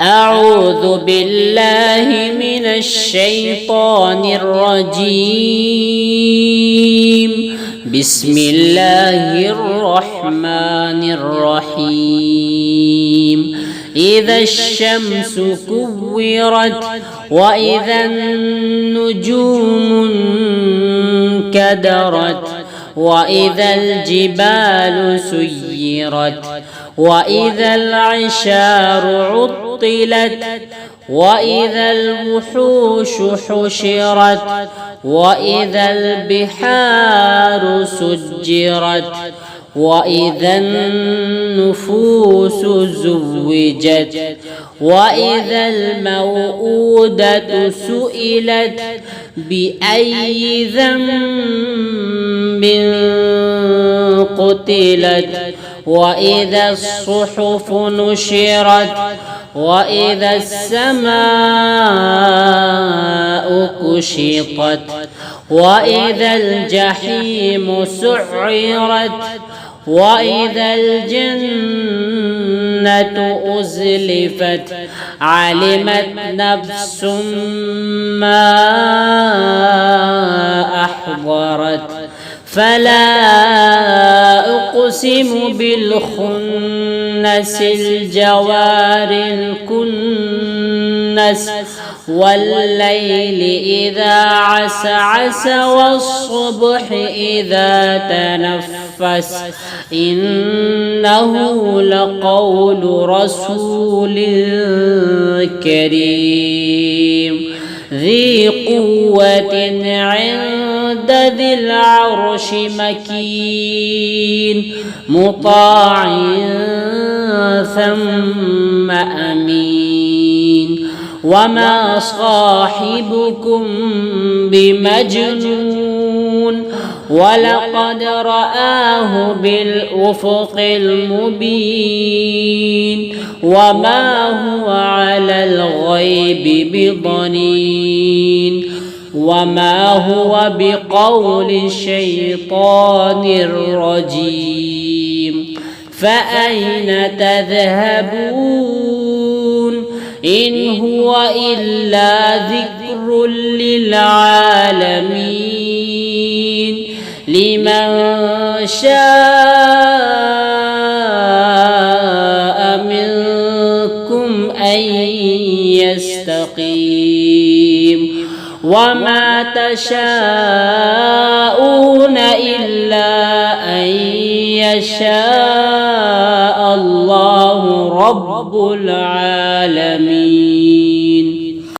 أعوذ بالله من الشيطان الرجيم. بسم الله الرحمن الرحيم. إذا الشمس كورت وإذا النجوم انكدرت وإذا الجبال سيرت وإذا العشار عطلت وإذا الوحوش حشرت وإذا البحار سجرت وإذا النفوس زوجت وإذا الموءودة سئلت بأي ذنب قتلت وإذا الصحف نشرت وإذا السماء كشطت وإذا الجحيم سعرت وإذا الجنة أزلفت علمت نفس ما أحضرت فلا أقسم بالخنس الجوار الكنس والليل إذا عسعس والصبح إذا تنفس إنه لقول رسول كريم ذي قوة عند ذي العرش مكين مطاع ثم أمين وما صاحبكم بمجنون ولقد رآه بالأفق المبين وما هو على الغيب بضنين وما هو بقول شيطان رجيم فأين تذهبون إن هو إلا ذكر للعالمين لمن شاء منكم أن يستقيم وما تشاءون إلا أن يشاء الله رب العالمين.